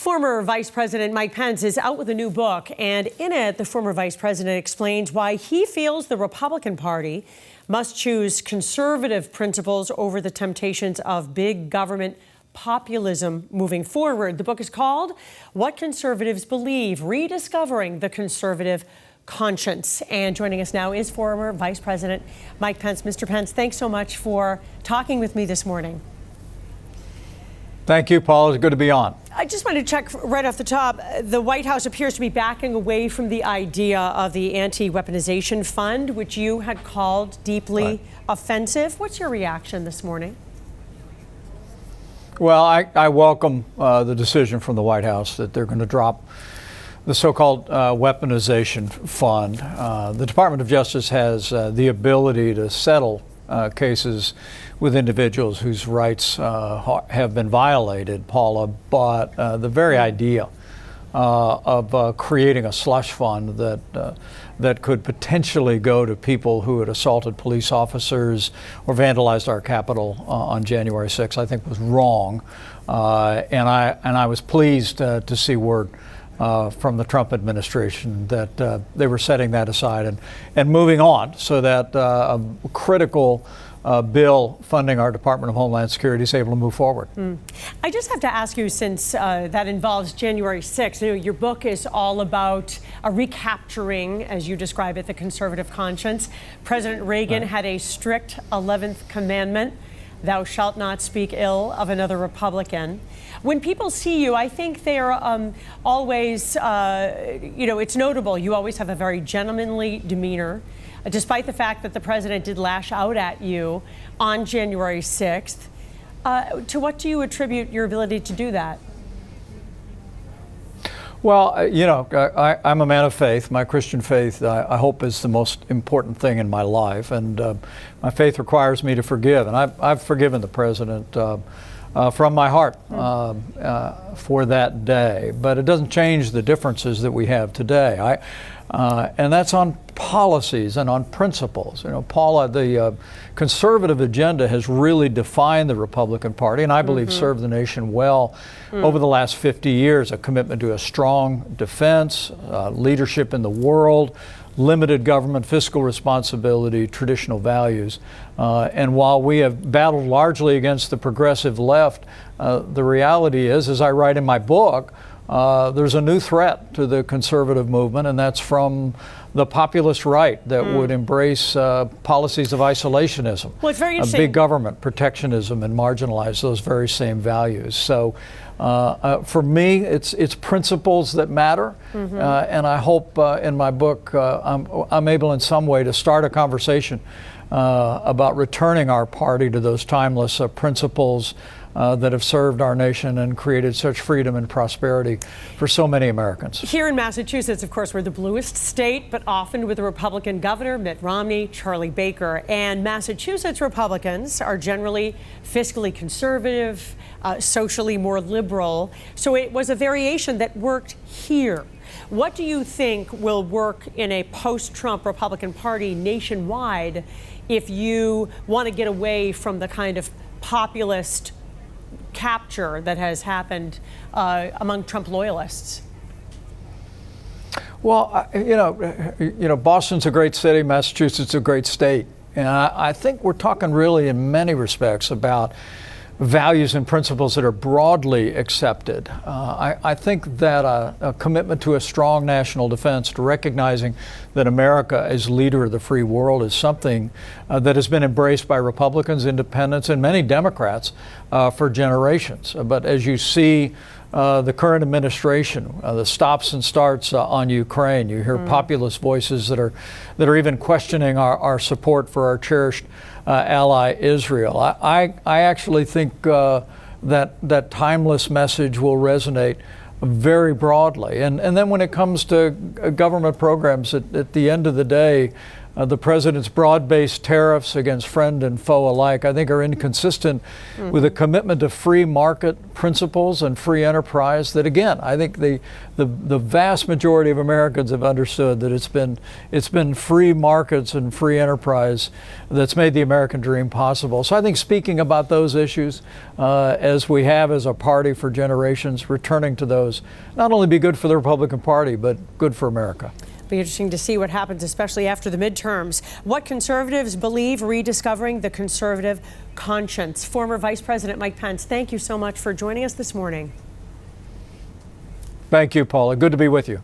Former Vice President Mike Pence is out with a new book, and in it, the former vice president explains why he feels the Republican Party must choose conservative principles over the temptations of big government populism moving forward. The book is called What Conservatives Believe, Rediscovering the Conservative Conscience. And joining us now is former Vice President Mike Pence. Mr. Pence, thanks so much for talking with me this morning. Thank you, Paula. It's good to be on. I just wanted to check right off the top. The White House appears to be backing away from the idea of the Anti-weaponization fund, which you had called deeply offensive. What's your reaction this morning? Well, I welcome the decision from the White House that they're going to drop the so-called weaponization fund. The Department of Justice has the ability to settle cases with individuals whose rights have been violated, Paula, but the very idea of creating a slush fund that could potentially go to people who had assaulted police officers or vandalized our Capitol on January 6th, I think was wrong. And I was pleased to see word from the Trump administration that they were setting that aside and moving on so that a critical bill funding our Department of Homeland Security is able to move forward. I just have to ask you, since that involves January 6th, you know, your book is all about recapturing, as you describe it, the conservative conscience. President Reagan had a strict 11th commandment: thou shalt not speak ill of another Republican. When people see you, I think they're always, it's notable. You always have a very gentlemanly demeanor, despite the fact that the president did lash out at you on January 6th. To what do you attribute your ability to do that? Well, I'm a man of faith. My Christian faith, I hope, is the most important thing in my life. And my faith requires me to forgive. And I've forgiven the president from my heart for that day. But it doesn't change the differences that we have today. And that's on policies and on principles. You know, Paula, the conservative agenda has really defined the Republican Party, and I believe served the nation well over the last 50 years. A commitment to a strong defense, leadership in the world, limited government, fiscal responsibility, traditional values. And while we have battled largely against the progressive left, the reality is, as I write in my book, there's a new threat to the conservative movement, and that's from the populist right that would embrace policies of isolationism, well, it's very interesting. Big government, protectionism, and marginalize those very same values. So for me, it's principles that matter, and I hope in my book I'm able in some way to start a conversation about returning our party to those timeless principles that have served our nation and created such freedom and prosperity for so many Americans. Here in Massachusetts, of course, we're the bluest state, but often with a Republican governor, Mitt Romney, Charlie Baker. And Massachusetts Republicans are generally fiscally conservative, socially more liberal. So it was a variation that worked here. What do you think will work in a post-Trump Republican Party nationwide if you want to get away from the kind of populist capture that has happened among Trump loyalists? Well, Boston's a great city, Massachusetts is a great state. And I think we're talking really in many respects about values and principles that are broadly accepted. I think that a commitment to a strong national defense, to recognizing that America as leader of the free world, is something that has been embraced by Republicans, independents, and many Democrats for generations. But as you see the current administration, the stops and starts on Ukraine, you hear populist voices that are even questioning our support for our cherished ally Israel. I actually think that timeless message will resonate very broadly. And then when it comes to government programs, at the end of the day, the president's broad-based tariffs against friend and foe alike, I think are inconsistent with a commitment to free market principles and free enterprise that, again, I think the vast majority of Americans have understood that it's been free markets and free enterprise that's made the American dream possible. So I think speaking about those issues, as we have as a party for generations, returning to those, not only be good for the Republican Party, but good for America. Be interesting to see what happens, especially after the midterms. What conservatives believe, rediscovering the conservative conscience. Former Vice President Mike Pence, thank you so much for joining us this morning. Thank you, Paula. Good to be with you.